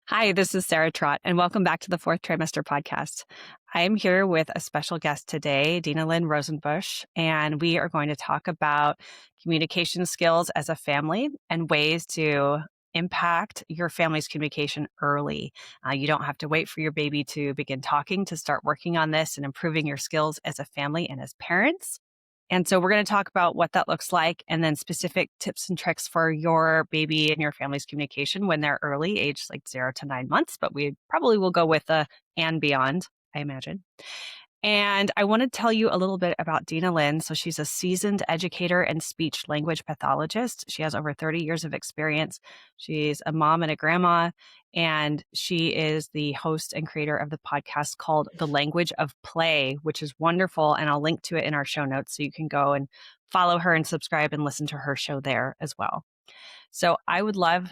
Hi, this is Sarah Trott, and welcome back to the Fourth Trimester podcast. I am here with a special guest today, Dinalynn Rosenbush, and we are going to talk about communication skills as a family and ways to impact your family's communication early. You don't have to wait for your baby to begin talking to start working on this and improving your skills as a family and as parents. And so we're going to talk about what that looks like and then specific tips and tricks for your baby and your family's communication when they're early, age like 0 to 9 months, but we probably will go with the and beyond, I imagine. And I want to tell you a little bit about Dinalynn. So she's a seasoned educator and speech language pathologist. She has over 30 years of experience. She's a mom and a grandma, and she is the host and creator of the podcast called The Language of Play, which is wonderful. And I'll link to it in our show notes so you can go and follow her and subscribe and listen to her show there as well. So I would love,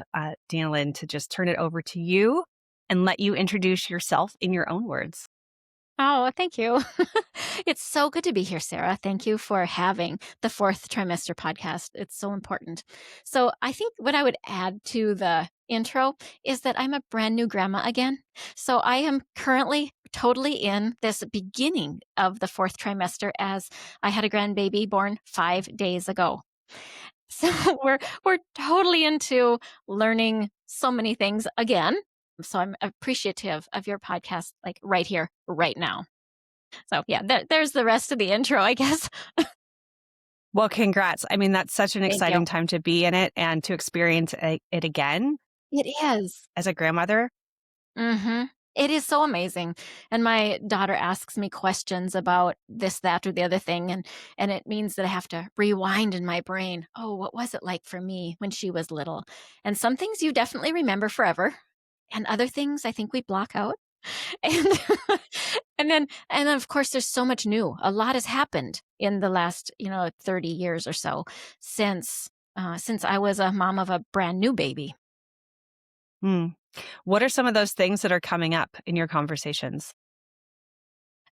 Dinalynn, to just turn it over to you and let you introduce yourself in your own words. Oh, thank you. It's so good to be here, Sarah. Thank you for having the Fourth Trimester podcast. It's so important. So, I think what I would add to the intro is that I'm a brand new grandma again. So, I am currently totally in this beginning of the fourth trimester as I had a grandbaby born 5 days ago. So, we're totally into learning so many things again. So I'm appreciative of your podcast, like right here, right now. So yeah, there's the rest of the intro, I guess. Well, congrats. I mean, that's such an Thank you. exciting time to be in it and to experience it again It is. as a grandmother. Mm-hmm. It is so amazing. And my daughter asks me questions about this, that, or the other thing. And it means that I have to rewind in my brain. Oh, what was it like for me when she was little? And some things you definitely remember forever. And other things I think we block out. And and then of course there's so much new. A lot has happened in the last, 30 years or so since I was a mom of a brand new baby. Hmm. What are some of those things that are coming up in your conversations?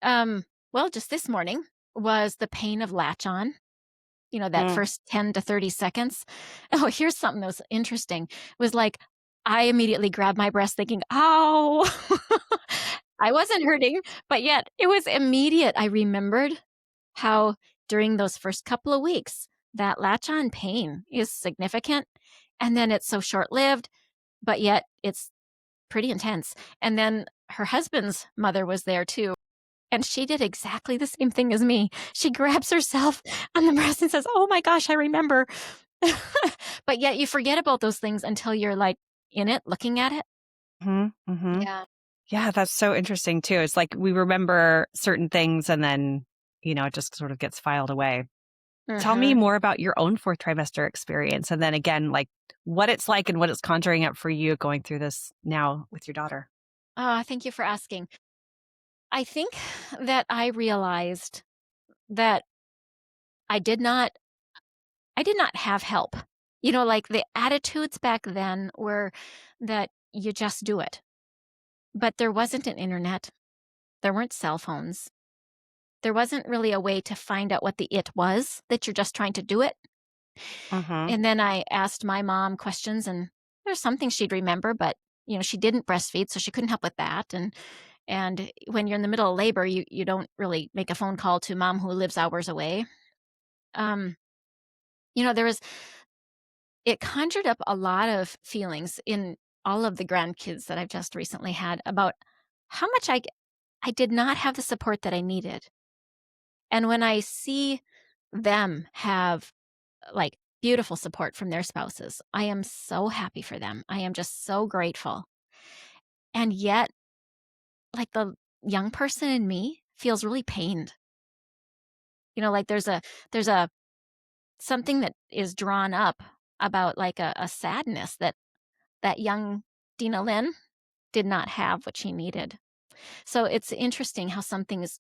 Well, just this morning was the pain of latch on, that Mm. first 10 to 30 seconds. Oh, here's something that was interesting. Was like I immediately grabbed my breast thinking, "Ow." I wasn't hurting, but yet it was immediate. I remembered how during those first couple of weeks, that latch on pain is significant. And then it's so short lived, but yet it's pretty intense. And then her husband's mother was there too. And she did exactly the same thing as me. She grabs herself on the breast and says, "Oh my gosh, I remember." But yet you forget about those things until you're like in it, looking at it. Hmm. Hmm. Yeah. Yeah, that's so interesting too. It's like we remember certain things and then, it just sort of gets filed away. Tell me Hmm. more about your own fourth trimester experience. And then again, like what it's like and what it's conjuring up for you going through this now with your daughter. Oh, thank you for asking. I think that I realized that I did not I did not have help. Like the attitudes back then were that you just do it. But there wasn't an internet. There weren't cell phones. There wasn't really a way to find out what the it was that you're just trying to do it. Hmm. And then I asked my mom questions and there's some things she'd remember, but she didn't breastfeed, so she couldn't help with that. And when you're in the middle of labor, you don't really make a phone call to mom who lives hours away. Um, there was it conjured up a lot of feelings in all of the grandkids that I've just recently had about how much I did not have the support that I needed. And when I see them have like beautiful support from their spouses, I am so happy for them. I am just so grateful. And yet, like the young person in me feels really pained. Like there's a something that is drawn up about like a sadness that young Dinalynn did not have what she needed. So it's interesting how some things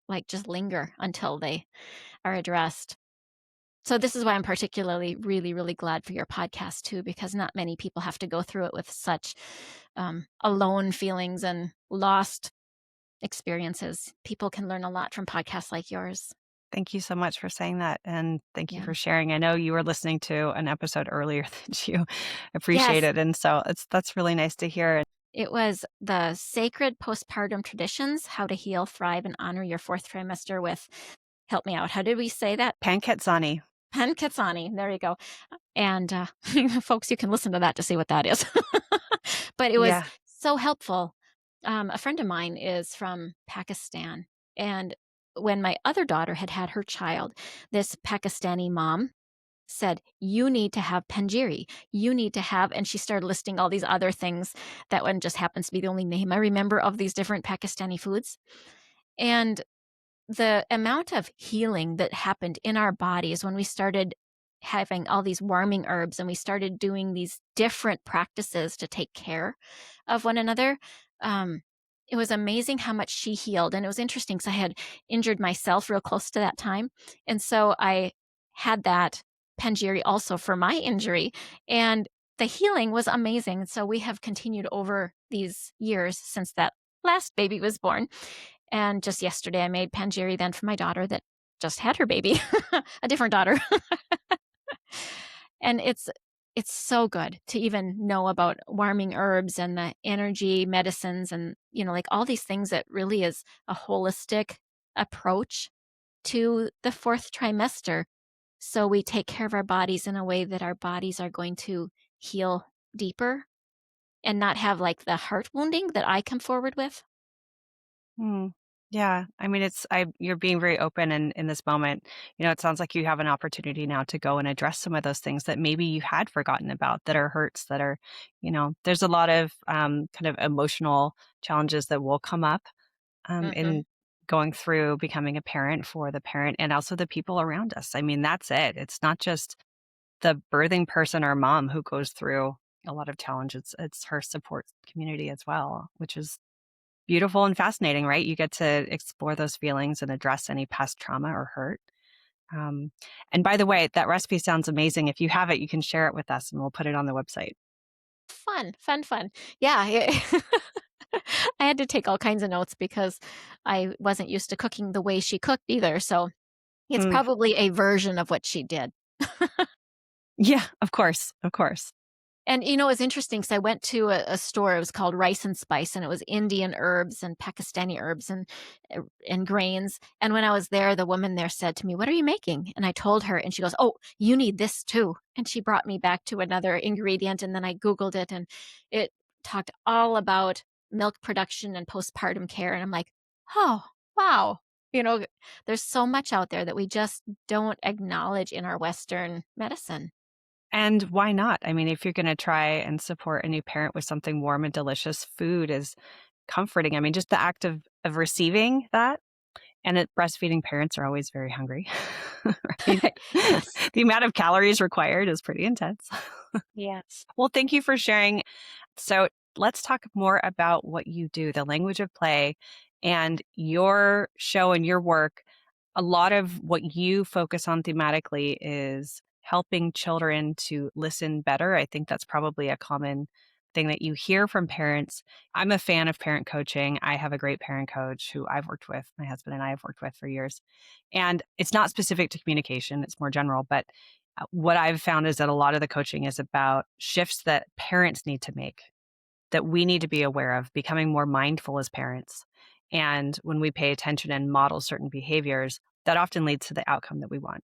like just linger until they are addressed. So this is why I'm particularly really, really glad for your podcast too, because not many people have to go through it with such alone feelings and lost experiences. People can learn a lot from podcasts like yours. Thank you so much for saying that, and thank you Yeah. for sharing. I know you were listening to an episode earlier that you Yes, appreciated, and so that's really nice to hear. it was the Sacred Postpartum Traditions: How to Heal, Thrive, and Honor Your Fourth Trimester with, help me out, how did we say that? Panketsani. Pen Katsani. There you go. And, folks, you can listen to that to see what that is. But it was Yeah. so helpful. A friend of mine is from Pakistan, and when my other daughter had had her child, this Pakistani mom said, "You need to have panjiri. You need to have," and she started listing all these other things. That one just happens to be the only name I remember of these different Pakistani foods. And the amount of healing that happened in our bodies when we started having all these warming herbs and we started doing these different practices to take care of one another. Um, it was amazing how much she healed. And it was interesting because I had injured myself real close to that time. And so I had that panjiri also for my injury. And the healing was amazing. And so we have continued over these years since that last baby was born. And just yesterday, I made panjiri then for my daughter that just had her baby, a different daughter. And it's so good to even know about warming herbs and the energy medicines and, like all these things that really is a holistic approach to the fourth trimester. So we take care of our bodies in a way that our bodies are going to heal deeper and not have like the heart wounding that I come forward with. Mm. Yeah. I mean, you're being very open in this moment. It sounds like you have an opportunity now to go and address some of those things that maybe you had forgotten about that are hurts that are, there's a lot of kind of emotional challenges that will come up Hmm. in going through becoming a parent for the parent and also the people around us. I mean, that's it. It's not just the birthing person or mom who goes through a lot of challenges. It's her support community as well, which is beautiful and fascinating, right? You get to explore those feelings and address any past trauma or hurt. Um, and by the way, that recipe sounds amazing. If you have it, you can share it with us and we'll put it on the website. Fun, fun, fun. Yeah. I had to take all kinds of notes because I wasn't used to cooking the way she cooked either. So it's Mm, probably a version of what she did. yeah, of course. Of course. And, it was interesting because I went to a store. It was called Rice and Spice, and it was Indian herbs and Pakistani herbs and grains. And when I was there, the woman there said to me, "What are you making?" And I told her, and she goes, "Oh, you need this too." And she brought me back to another ingredient, and then I Googled it, and it talked all about milk production and postpartum care. And I'm like, oh, wow. There's so much out there that we just don't acknowledge in our Western medicine. And why not? I mean, if you're going to try and support a new parent with something warm and delicious, food is comforting. I mean, just the act of receiving that. And breastfeeding parents are always very hungry, right? Yes. The amount of calories required is pretty intense. Yes. Well, thank you for sharing. So let's talk more about what you do, the language of play, and your show and your work. A lot of what you focus on thematically is helping children to listen better. I think that's probably a common thing that you hear from parents. I'm a fan of parent coaching. I have a great parent coach who I've worked with, my husband and I have worked with for years. And it's not specific to communication, it's more general. But what I've found is that a lot of the coaching is about shifts that parents need to make, that we need to be aware of, becoming more mindful as parents. And when we pay attention and model certain behaviors, that often leads to the outcome that we want.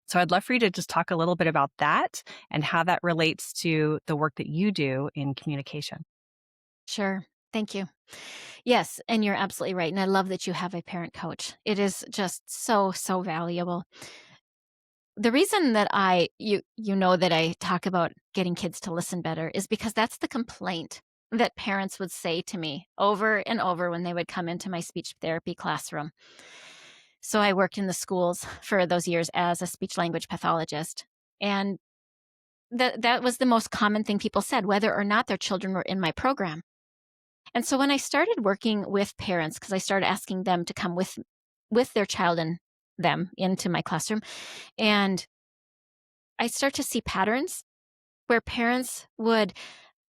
So I'd love for you to just talk a little bit about that and how that relates to the work that you do in communication. Sure. Thank you. Yes, and you're absolutely right. And I love that you have a parent coach. It is just so, so valuable. The reason that you know that I talk about getting kids to listen better is because that's the complaint that parents would say to me over and over when they would come into my speech therapy classroom. So I worked in the schools for those years as a speech language pathologist. And that was the most common thing people said, whether or not their children were in my program. And so when I started working with parents, because I started asking them to come with their child and them into my classroom, and I start to see patterns where parents would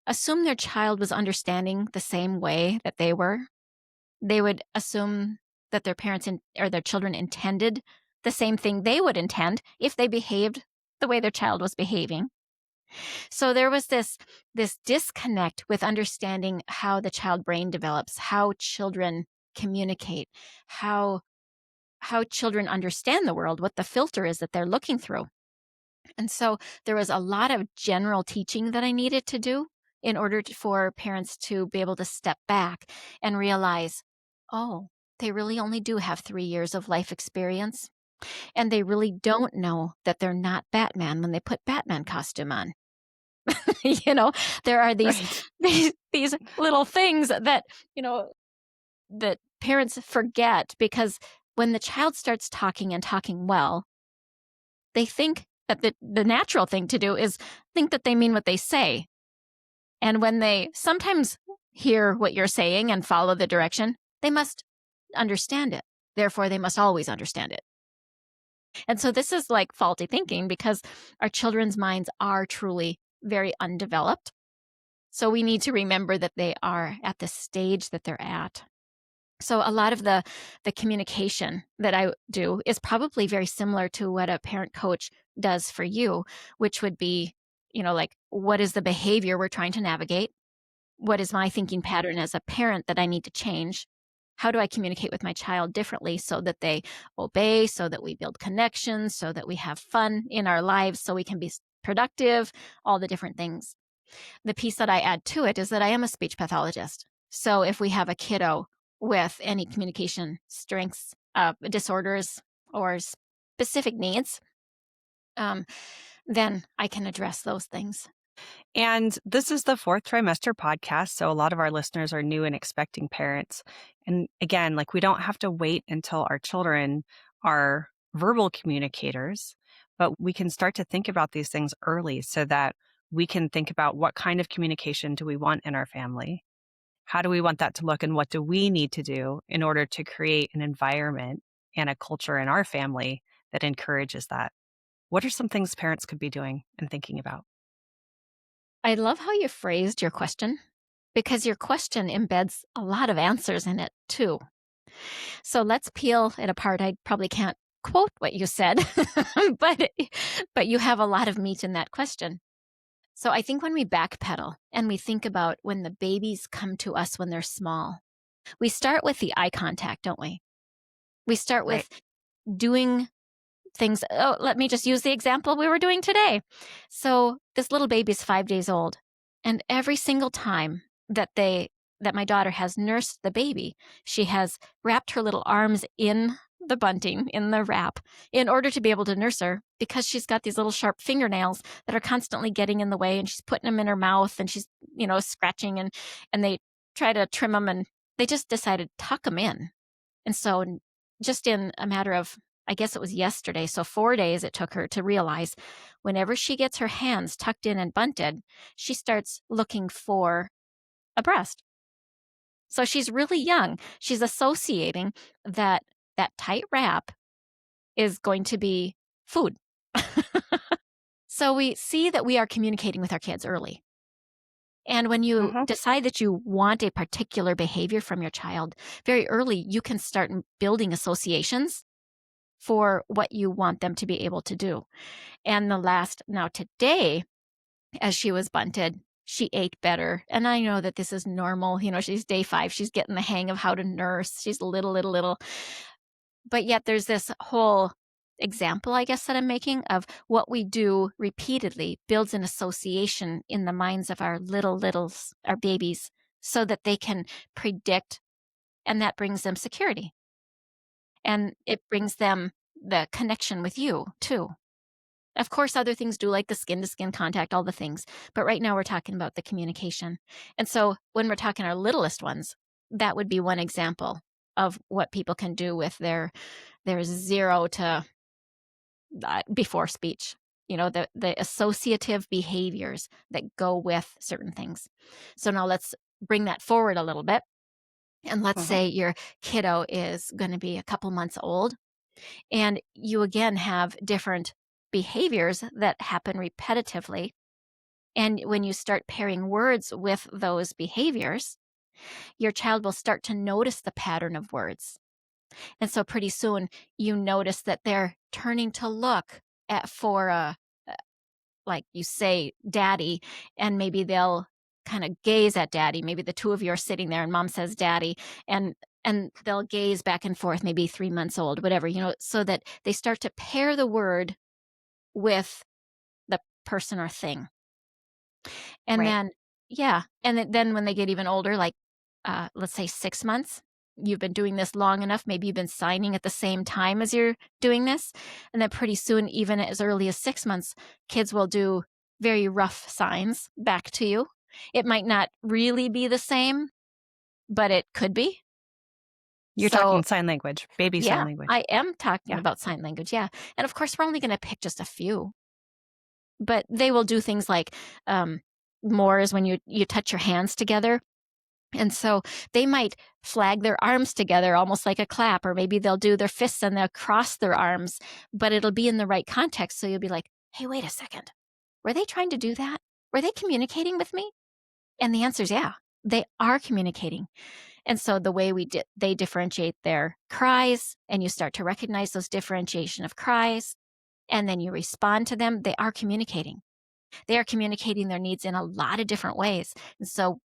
assume their child was understanding the same way that they were. They would assume that their parents or their children intended the same thing they would intend if they behaved the way their child was behaving. So there was this disconnect with understanding how the child brain develops, how children communicate, how children understand the world, what the filter is that they're looking through. And so there was a lot of general teaching that I needed to do in order for parents to be able to step back and realize, oh, they really only do have 3 years of life experience. And they really don't know that they're not Batman when they put Batman costume on. you know, there are Right. these little things that, that parents forget, because when the child starts talking and talking well, they think that the natural thing to do is think that they mean what they say. And when they sometimes hear what you're saying and follow the direction, they must understand it. Therefore, they must always understand it. And so this is like faulty thinking, because our children's minds are truly very undeveloped. So we need to remember that they are at the stage that they're at. So a lot of the communication that I do is probably very similar to what a parent coach does for you, which would be, like, what is the behavior we're trying to navigate? What is my thinking pattern as a parent that I need to change? How do I communicate with my child differently so that they obey, so that we build connections, so that we have fun in our lives, so we can be productive, all the different things. The piece that I add to it is that I am a speech pathologist. So if we have a kiddo with any communication strengths, disorders, or specific needs, um, then I can address those things. And this is the fourth trimester podcast. So a lot of our listeners are new and expecting parents. And again, like we don't have to wait until our children are verbal communicators, but we can start to think about these things early so that we can think about what kind of communication do we want in our family? How do we want that to look? And what do we need to do in order to create an environment and a culture in our family that encourages that? What are some things parents could be doing and thinking about? I love how you phrased your question, because your question embeds a lot of answers in it too. So let's peel it apart. I probably can't quote what you said, but you have a lot of meat in that question. So I think when we backpedal and we think about when the babies come to us when they're small, we start with the eye contact, don't we? We start Right. with doing things. Oh, let me just use the example we were doing today. So this little baby's 5 days old, and every single time that my daughter has nursed the baby, she has wrapped her little arms in the bunting, in the wrap, in order to be able to nurse her, because she's got these little sharp fingernails that are constantly getting in the way, and she's putting them in her mouth, and she's, scratching, and they try to trim them, and they just decided to tuck them in. And so just in a matter of, I guess it was yesterday, so 4 days it took her to realize whenever she gets her hands tucked in and bunted, she starts looking for a breast. So she's really young. She's associating that tight wrap is going to be food. So we see that we are communicating with our kids early. And when you Mhm. decide that you want a particular behavior from your child, very early, you can start building associations for what you want them to be able to do. And now today, as she was bunted, she ate better. And I know that this is normal. She's day 5. She's getting the hang of how to nurse. She's little. But yet there's this whole example, I guess, that I'm making of what we do repeatedly builds an association in the minds of our littles, our babies, so that they can predict, and that brings them security. And it brings them the connection with you too. Of course, other things do, like the skin to skin contact, all the things. But right now we're talking about the communication. And so when we're talking our littlest ones, that would be one example of what people can do with their 0 to before speech. The associative behaviors that go with certain things. So now let's bring that forward a little bit. And let's Mhm. say your kiddo is going to be a couple months old, and you again have different behaviors that happen repetitively. And when you start pairing words with those behaviors, your child will start to notice the pattern of words. And so pretty soon you notice that they're turning to look at for like you say, daddy, and maybe they'll kind of gaze at daddy. Maybe the two of you are sitting there and mom says daddy, and they'll gaze back and forth, maybe 3 months old, whatever, so that they start to pair the word with the person or thing. And Right. then, yeah. And then when they get even older, like, let's say 6 months, you've been doing this long enough. Maybe you've been signing at the same time as you're doing this. And then pretty soon, even as early as 6 months, kids will do very rough signs back to you. It might not really be the same, but it could be. You're So, talking sign language, baby sign yeah, language. I am talking Yeah. about sign language. Yeah. And of course, we're only going to pick just a few, but they will do things like um, more is when you touch your hands together. And so they might flag their arms together almost like a clap, or maybe they'll do their fists and they'll cross their arms, but it'll be in the right context. So you'll be like, hey, wait a second. Were they trying to do that? Were they communicating with me? And the answer is yeah, they are communicating. And so the way they differentiate their cries, and you start to recognize those differentiation of cries, and then you respond to them, they are communicating. They are communicating their needs in a lot of different ways. And so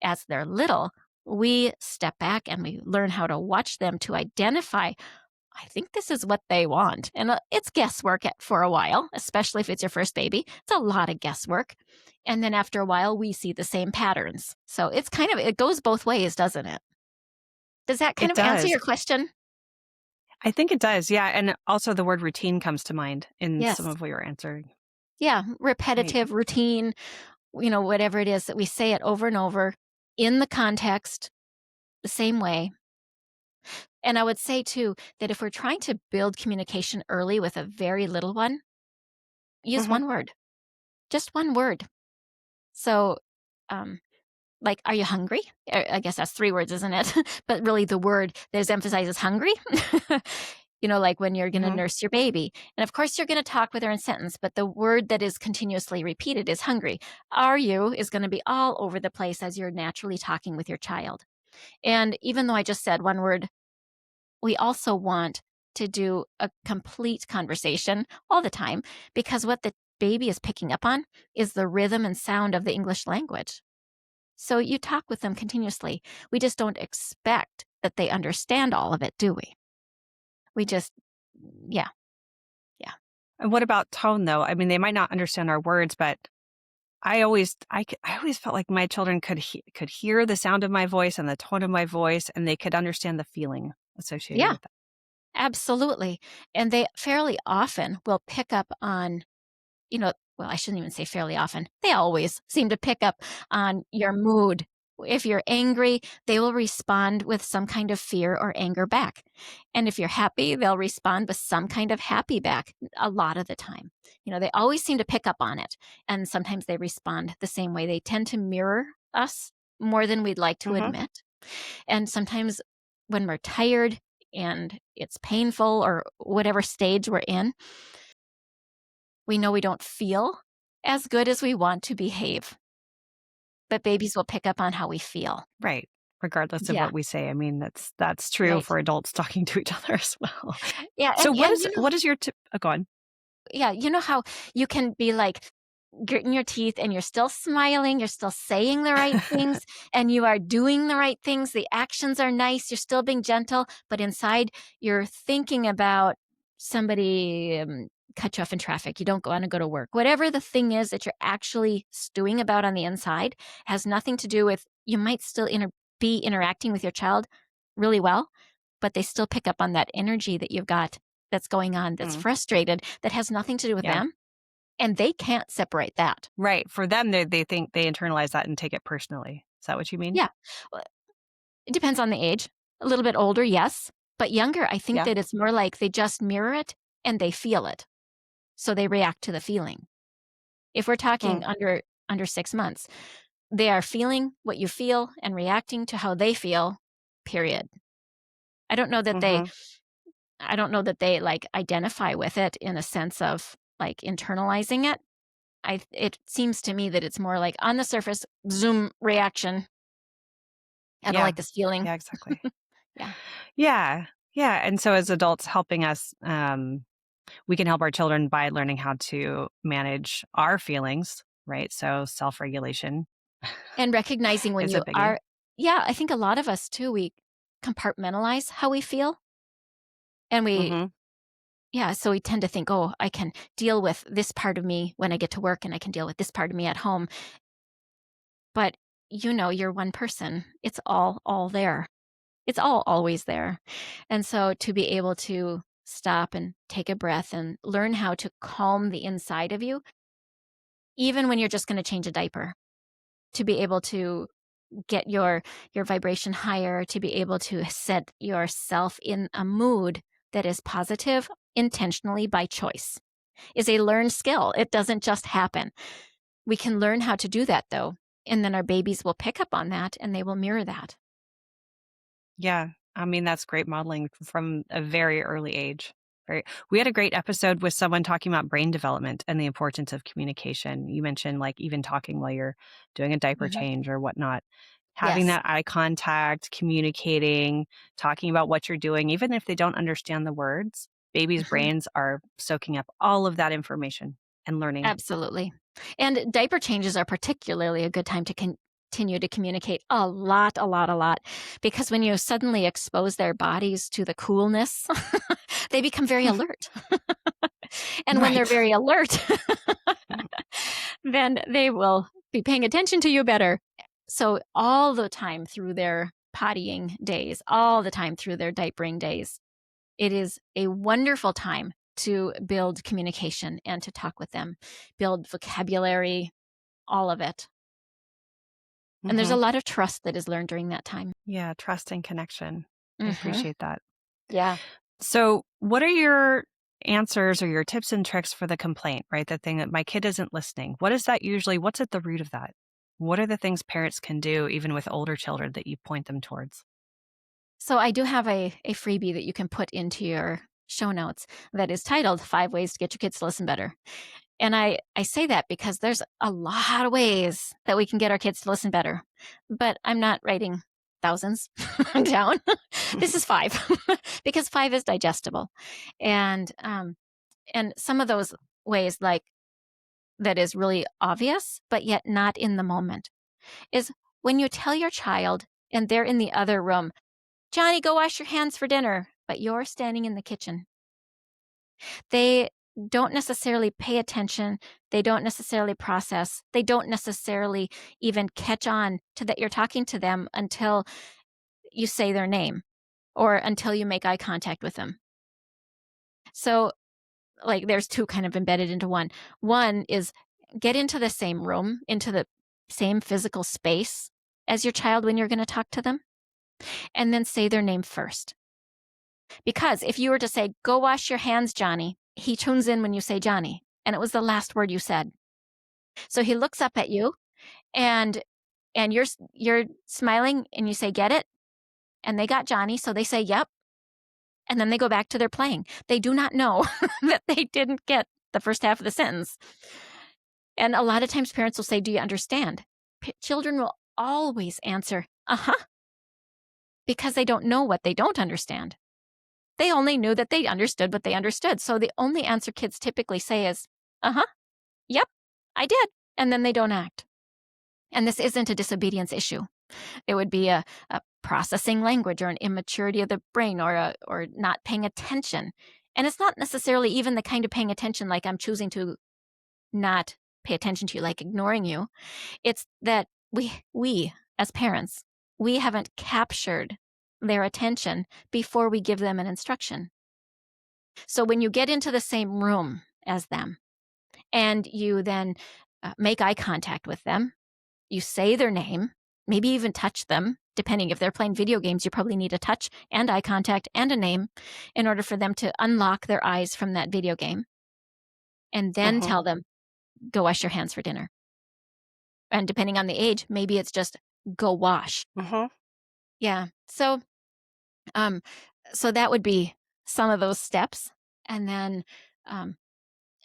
as they're little, we step back and we learn how to watch them to identify, I think this is what they want. And it's guesswork for a while, especially if it's your first baby. It's a lot of guesswork. And then after a while, we see the same patterns. So it goes both ways, doesn't it? Does that kind It of answer does. your question? I think it does. Yeah. And also the word routine comes to mind in some Yes. of what you're answering. Yeah. Right. Repetitive, routine, whatever it is that we say it over and over in the context, the same way. And I would say too that if we're trying to build communication early with a very little one, use Hmm. one word, just one word. So, um, like, are you hungry? I guess that's 3 words, isn't it? But really, the word that is emphasized is hungry. Like when you're going to Hmm. nurse your baby. And of course, you're going to talk with her in sentence, but the word that is continuously repeated is hungry. Are you is going to be all over the place as you're naturally talking with your child. And even though I just said one word, we also want to do a complete conversation all the time, because what the baby is picking up on is the rhythm and sound of the English language. So you talk with them continuously. We just don't expect that they understand all of it, do we? We just, yeah, yeah, And what about tone, though? I mean, they might not understand our words, but I always felt like my children could hear the sound of my voice and the tone of my voice, and they could understand the feeling associated yeah, with that. absolutely. And they fairly often will pick up on, well, I shouldn't even say fairly often. They always seem to pick up on your mood. If you're angry, they will respond with some kind of fear or anger back. And if you're happy, they'll respond with some kind of happy back a lot of the time. They always seem to pick up on it. And sometimes they respond the same way. They tend to mirror us more than we'd like to Hmm. admit. And sometimes when we're tired and it's painful or whatever stage we're in, we know we don't feel as good as we want to behave, but babies will pick up on how we feel. Right. Regardless of Yeah, what we say. I mean, that's true right. for adults talking to each other as well. Yeah, So and what is your tip? Oh, go on. yeah, you know how you can be like gritting your teeth and you're still smiling, you're still saying the right things, and you are doing the right things. The actions are nice, you're still being gentle, but inside you're thinking about somebody cut you off in traffic. You don't want to go to work. Whatever the thing is that you're actually stewing about on the inside has nothing to do with, you might still be interacting with your child really well, but they still pick up on that energy that you've got that's going on, that's Mm, frustrated, that has nothing to do with yeah. them, and they can't separate that. Right. For them, they think they internalize that and take it personally. Is that what you mean? Yeah. Well, it depends on the age. A little bit older, yes, but younger, I think Yeah. that it's more like they just mirror it and they feel it, so they react to the feeling. If we're talking Mm, under 6 months, they are feeling what you feel and reacting to how they feel, period. I don't know that they hmm. I don't know that they, like, identify with it in a sense of, like, internalizing it. It seems to me that it's more like on the surface, zoom, reaction. I don't Yeah. like this feeling. Yeah, exactly. Yeah. Yeah. Yeah. And so as adults helping us, we can help our children by learning how to manage our feelings, right? So self regulation And recognizing when is a you biggie. are yeah, I think a lot of us too, we compartmentalize how we feel, and we Hmm. yeah, so we tend to think, "Oh, I can deal with this part of me when I get to work, and I can deal with this part of me at home." But, you're one person. It's all there. It's all always there. And so to be able to stop and take a breath and learn how to calm the inside of you, even when you're just gonna change a diaper, to be able to get your vibration higher, to be able to set yourself in a mood that is positive intentionally by choice is a learned skill. It doesn't just happen. We can learn how to do that though, and then our babies will pick up on that and they will mirror that. Yeah. I mean, that's great modeling from a very early age. Very, we had a great episode with someone talking about brain development and the importance of communication. You mentioned like even talking while you're doing a diaper Mhm. change or whatnot. Having Yes. that eye contact, communicating, talking about what you're doing, even if they don't understand the words, babies' Mhm. brains are soaking up all of that information and learning. Absolutely. And diaper changes are particularly a good time to continue to communicate a lot, because when you suddenly expose their bodies to the coolness, they become very alert. And when they're Right. very alert, then they will be paying attention to you better. So, all the time through their pottying days, all the time through their diapering days, it is a wonderful time to build communication and to talk with them, build vocabulary, all of it. And there's a Hmm. lot of trust that is learned during that time. Yeah. Trust and connection. I Mhm. appreciate that. Yeah. So, what are your answers or your tips and tricks for the complaint, right? The thing that my kid isn't listening. What is that usually? What's at the root of that? What are the things parents can do, even with older children, that you point them towards? So I do have a freebie that you can put into your show notes that is titled 5 Ways to Get Your Kids to Listen Better. And I say that because there's a lot of ways that we can get our kids to listen better, but I'm not writing thousands down. This is 5 because 5 is digestible. And, um, and some of those ways, like that is really obvious, but yet not in the moment, is when you tell your child and they're in the other room, Johnny, go wash your hands for dinner, but you're standing in the kitchen. They don't necessarily pay attention. They don't necessarily process. They don't necessarily even catch on to that you're talking to them until you say their name or until you make eye contact with them. So, like, there's two kind of embedded into one. One is get into the same room, into the same physical space as your child when you're going to talk to them, and then say their name first. Because if you were to say, go wash your hands, Johnny, he tunes in when you say Johnny. And it was the last word you said. So he looks up at you and you're smiling and you say, get it? And they got Johnny. So they say, yep. And then they go back to their playing. They do not know that they didn't get the first half of the sentence. And a lot of times parents will say, do you understand? Children will always answer, uh-huh, because they don't know what they don't understand. They only knew that they understood what they understood. So the only answer kids typically say is, uh-huh, yep, I did. And then they don't act. And this isn't a disobedience issue. It would be a processing language or an immaturity of the brain or not paying attention. And it's not necessarily even the kind of paying attention like I'm choosing to not pay attention to you, like ignoring you. It's that we as parents, we haven't captured their attention before we give them an instruction. So when you get into the same room as them and you then make eye contact with them, you say their name, maybe even touch them. Depending if they're playing video games, you probably need a touch and eye contact and a name in order for them to unlock their eyes from that video game. And then Hmm. tell them, go wash your hands for dinner. And depending on the age, maybe it's just go wash. Hmm. Yeah. Um, so that would be some of those steps. And then um,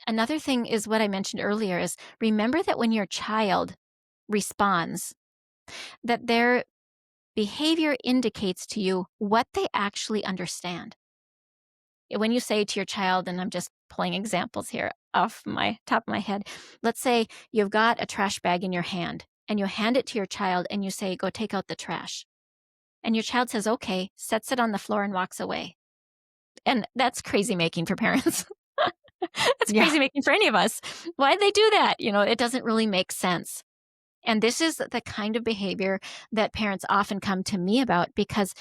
another thing is what I mentioned earlier is remember that when your child responds, that Behavior indicates to you what they actually understand. When you say to your child, and I'm just pulling examples here off my top of my head, let's say you've got a trash bag in your hand and you hand it to your child and you say, go take out the trash. And your child says, okay, sets it on the floor and walks away. And that's crazy making for parents. That's Yeah. crazy making for any of us. Why'd they do that? It doesn't really make sense. And this is the kind of behavior that parents often come to me about because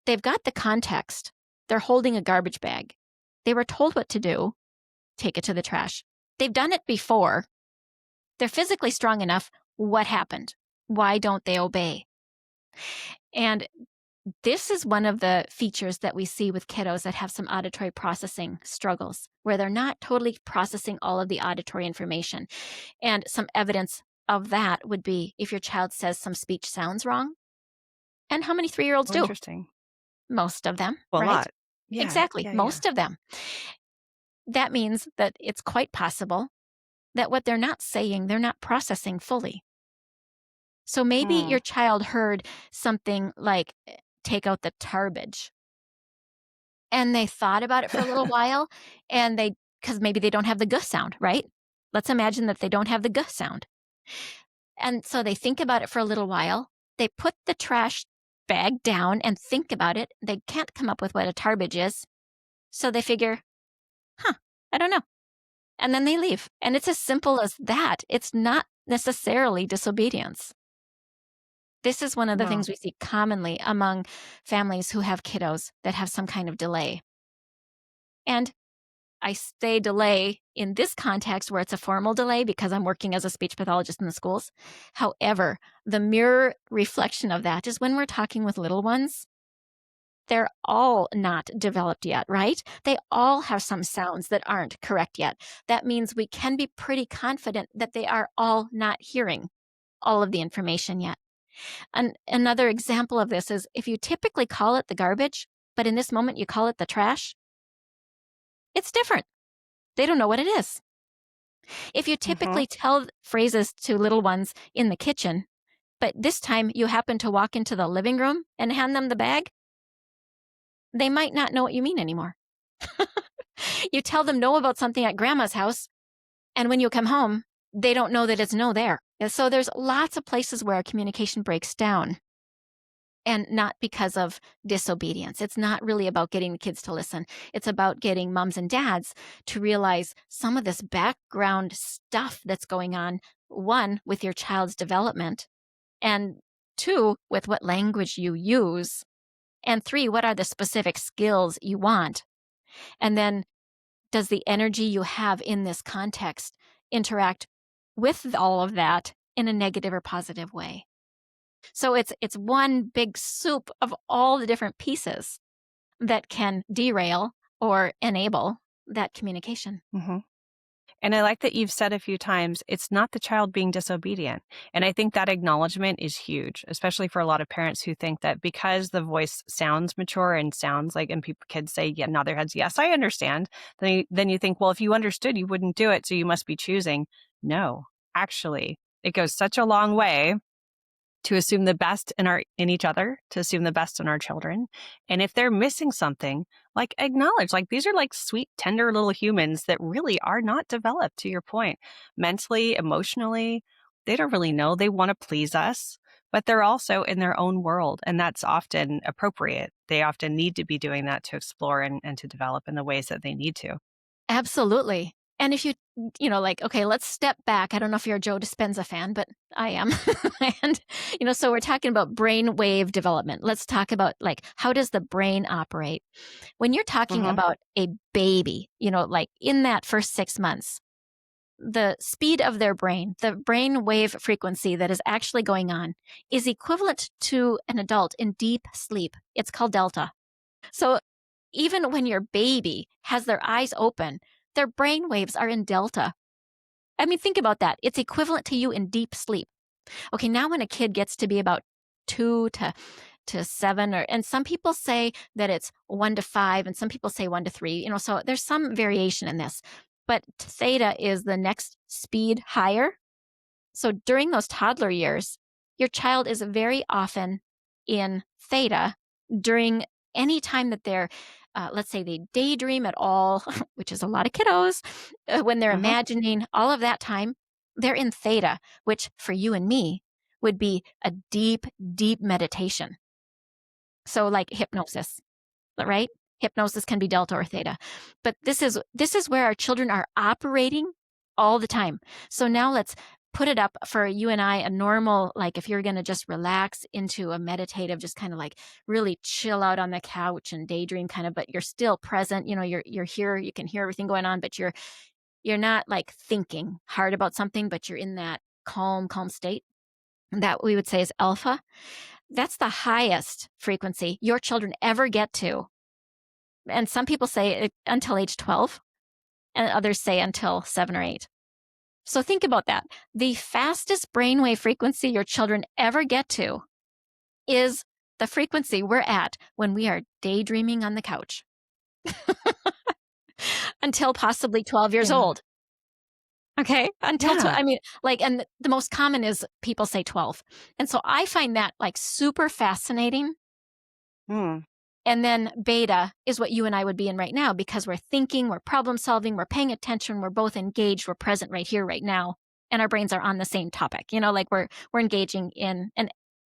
they've got the context. They're holding a garbage bag. They were told what to do, take it to the trash. They've done it before. They're physically strong enough. What happened? Why don't they obey? And this is one of the features that we see with kiddos that have some auditory processing struggles, where they're not totally processing all of the auditory information. And some evidence of that would be if your child says some speech sounds wrong. And how many 3-year-olds Oh, do? interesting. Most of them, Well, a right? lot. Yeah. Exactly, Yeah. Yeah. most of them. That means that it's quite possible that what they're not saying, they're not processing fully. So maybe Hmm. your child heard something like, take out the tarbage. And they thought about it for a little while, and because maybe they don't have the "guh" sound, right? Let's imagine that they don't have the "guh" sound. And so they think about it for a little while. They put the trash bag down and think about it. They can't come up with what a tarbage is. So they figure, I don't know. And then they leave. And it's as simple as that. It's not necessarily disobedience. This is one of the No. things we see commonly among families who have kiddos that have some kind of delay. And I say delay in this context where it's a formal delay because I'm working as a speech pathologist in the schools. However, the mirror reflection of that is when we're talking with little ones, they're all not developed yet, right? They all have some sounds that aren't correct yet. That means we can be pretty confident that they are all not hearing all of the information yet. And another example of this is if you typically call it the garbage, but in this moment you call it the trash, it's different. They don't know what it is. If you Mm-hmm. typically tell phrases to little ones in the kitchen, but this time you happen to walk into the living room and hand them the bag, they might not know what you mean anymore. You tell them no about something at grandma's house, and when you come home, they don't know that it's no there. And so there's lots of places where our communication breaks down. And not because of disobedience. It's not really about getting the kids to listen. It's about getting moms and dads to realize some of this background stuff that's going on, one, with your child's development, and two, with what language you use, and three, what are the specific skills you want? And then does the energy you have in this context interact with all of that in a negative or positive way? So it's one big soup of all the different pieces that can derail or enable that communication. Mm-hmm. And I like that you've said a few times, it's not the child being disobedient. And I think that acknowledgement is huge, especially for a lot of parents who think that because the voice sounds mature and sounds like, and kids say, yeah, nod their heads, yes, I understand. Then you think, well, if you understood, you wouldn't do it. So you must be choosing. No, actually, it goes such a long way to assume the best in each other, to assume the best in our children. And if they're missing something, like acknowledge, like these are like sweet, tender little humans that really are not developed, to your point, mentally, emotionally. They don't really know. They want to please us, but they're also in their own world. And that's often appropriate. They often need to be doing that to explore and to develop in the ways that they need to. Absolutely. And if like, okay, let's step back. I don't know if you're a Joe Dispenza fan, but I am. And, so we're talking about brain wave development. Let's talk about like, how does the brain operate? When you're talking Mm-hmm. about a baby, like in that first 6 months, the speed of their brain, the brain wave frequency that is actually going on is equivalent to an adult in deep sleep. It's called delta. So even when your baby has their eyes open, their brain waves are in delta. I mean, think about that. It's equivalent to you in deep sleep. Okay, now when a kid gets to be about 2 to 7, and some people say that it's 1 to 5, and some people say 1 to 3, so there's some variation in this. But theta is the next speed higher. So during those toddler years, your child is very often in theta during any time that they're, let's say they daydream at all, which is a lot of kiddos, when they're Hmm. imagining all of that time, they're in theta, which for you and me would be a deep, deep meditation. So like hypnosis, right? Hypnosis can be delta or theta. But this is where our children are operating all the time. So now let's put it up for you and I, a normal, like if you're going to just relax into a meditative, just kind of like really chill out on the couch and daydream kind of, but you're still present, you're here, you can hear everything going on, but you're not like thinking hard about something, but you're in that calm state. That we would say is alpha. That's the highest frequency your children ever get to. And some people say until age 12, and others say until 7 or 8. So think about that. The fastest brainwave frequency your children ever get to is the frequency we're at when we are daydreaming on the couch until possibly 12 years Yeah. old. Okay. Until, Yeah. I mean, like, and the most common is people say 12. And so I find that like super fascinating. Mm. And then beta is what you and I would be in right now because we're thinking, we're problem solving, we're paying attention, we're both engaged, we're present right here, right now, and our brains are on the same topic. Like we're engaging in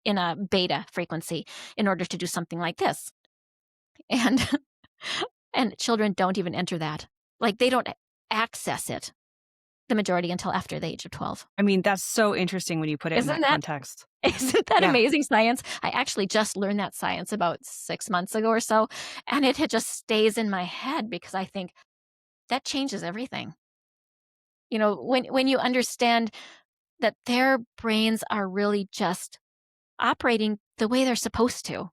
a beta frequency in order to do something like this. And and children don't even enter that. Like they don't access it the majority until after the age of 12. I mean, that's so interesting when you put it in Isn't that that context. isn't that Yeah. amazing science? I actually just learned that science about 6 months ago or so, and it just stays in my head because I think that changes everything. When you understand that their brains are really just operating the way they're supposed to,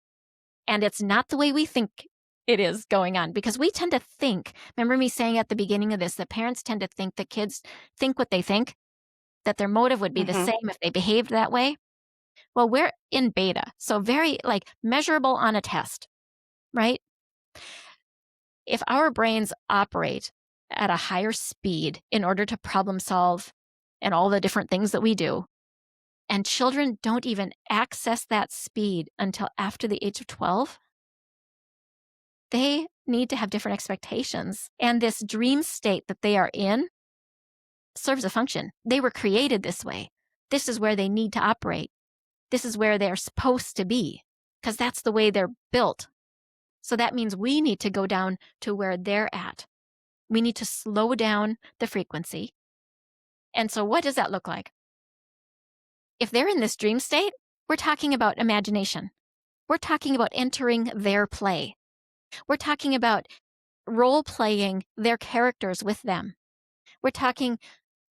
and it's not the way we think it is going on because we tend to think, remember me saying at the beginning of this, that parents tend to think that kids think what they think, that their motive would be the Hmm. same if they behaved that way. Well, we're in beta, so very like measurable on a test, right? If our brains operate at a higher speed in order to problem solve and all the different things that we do, and children don't even access that speed until after the age of 12, they need to have different expectations. And this dream state that they are in serves a function. They were created this way. This is where they need to operate. This is where they're supposed to be because that's the way they're built. So that means we need to go down to where they're at. We need to slow down the frequency. And so what does that look like? If they're in this dream state, we're talking about imagination. We're talking about entering their play. We're talking about role playing their characters with them. We're talking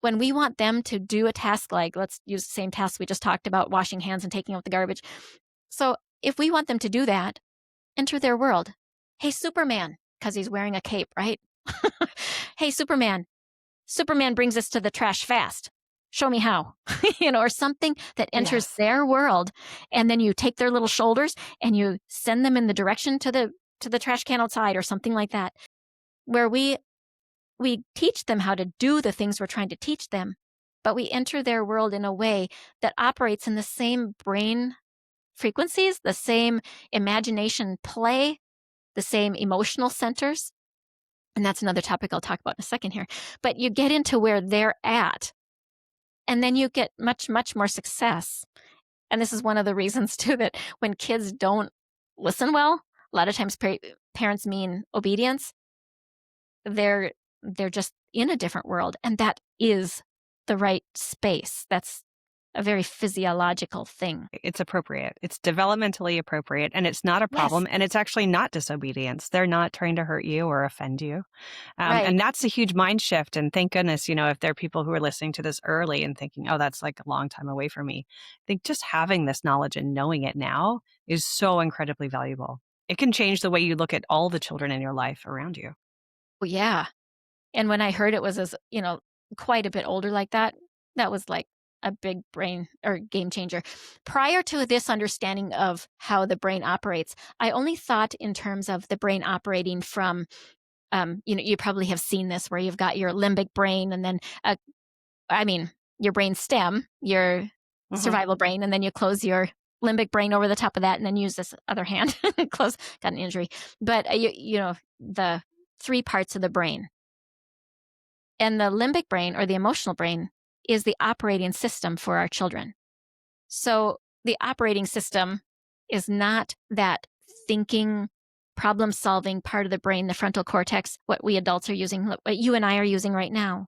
when we want them to do a task like, let's use the same task we just talked about, washing hands and taking out the garbage. So if we want them to do that, enter their world. Hey, Superman, because he's wearing a cape, right? Hey, Superman. Superman brings us to the trash fast. Show me how, or something that enters Yes. their world. And then you take their little shoulders and you send them in the direction to the trash can outside or something like that, where we teach them how to do the things we're trying to teach them, but we enter their world in a way that operates in the same brain frequencies, the same imagination play, the same emotional centers. And that's another topic I'll talk about in a second here. But you get into where they're at, and then you get much, much more success. And this is one of the reasons, too, that when kids don't listen well, a lot of times parents mean obedience. They're just in a different world, and that is the right space. That's a very physiological thing. It's appropriate. It's developmentally appropriate, and it's not a Yes, problem, and it's actually not disobedience. They're not trying to hurt you or offend you. right. And that's a huge mind shift. And thank goodness, if there are people who are listening to this early and thinking, oh, that's like a long time away from me, I think just having this knowledge and knowing it now is so incredibly valuable. It can change the way you look at all the children in your life around you. Well, yeah. And when I heard it was as, quite a bit older like that, that was like a big brain or game changer. Prior to this understanding of how the brain operates, I only thought in terms of the brain operating from, you probably have seen this where you've got your limbic brain and then, your brain stem, your Hmm. survival brain, and then you close your limbic brain over the top of that and then use this other hand. Close, got an injury. But, you know, the 3 parts of the brain. And the limbic brain or the emotional brain is the operating system for our children. So the operating system is not that thinking, problem solving part of the brain, the frontal cortex, what we adults are using, what you and I are using right now,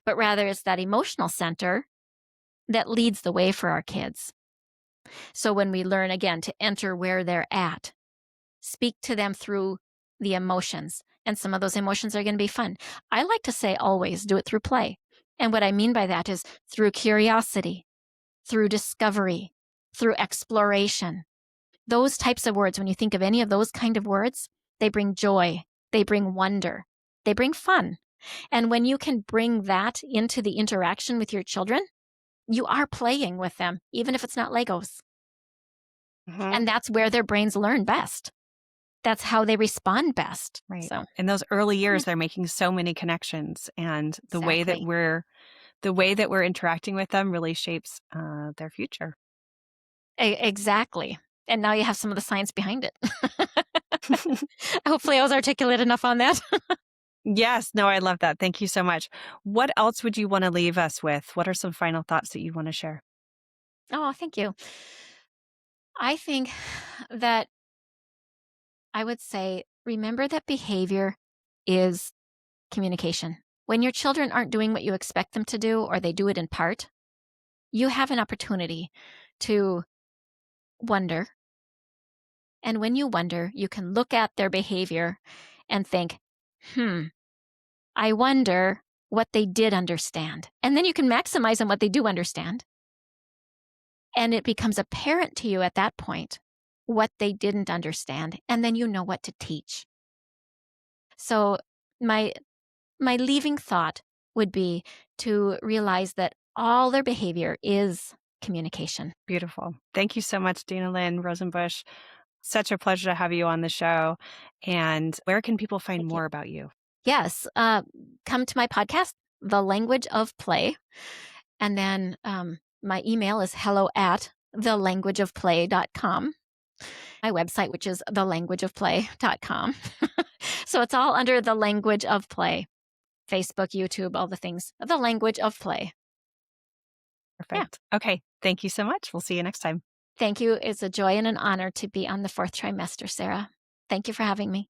but rather it's that emotional center that leads the way for our kids. So when we learn again to enter where they're at, speak to them through the emotions, and some of those emotions are going to be fun. I like to say always do it through play. And what I mean by that is through curiosity, through discovery, through exploration. Those types of words, when you think of any of those kind of words, they bring joy, they bring wonder, they bring fun. And when you can bring that into the interaction with your children, you are playing with them, even if it's not Legos. Mhm. And that's where their brains learn best. That's how they respond best. Right. So In those early years, yeah, they're making so many connections, and exactly. the way that we're interacting with them really shapes their future. Exactly. And now you have some of the science behind it. Hopefully I was articulate enough on that. Yes, no, I love that. Thank you so much. What else would you want to leave us with? What are some final thoughts that you want to share? Oh, thank you. I think that I would say remember that behavior is communication. When your children aren't doing what you expect them to do, or they do it in part, you have an opportunity to wonder. And when you wonder, you can look at their behavior and think, hmm, I wonder what they did understand. And then you can maximize on what they do understand. And it becomes apparent to you at that point what they didn't understand. And then you know what to teach. So my my leaving thought would be to realize that all their behavior is communication. Beautiful. Thank you so much, Dinalynn Rosenbush. Such a pleasure to have you on the show. And where can people find Thank you. more about you? Yes, come to my podcast, The Language of Play. And then my email is hello@thelanguageofplay.com. My website, which is thelanguageofplay.com. So it's all under The Language of Play. Facebook, YouTube, all the things. The Language of Play. Yeah. Perfect. Okay. Thank you so much. We'll see you next time. Thank you. It's a joy and an honor to be on the 4th trimester, Sarah. Thank you for having me.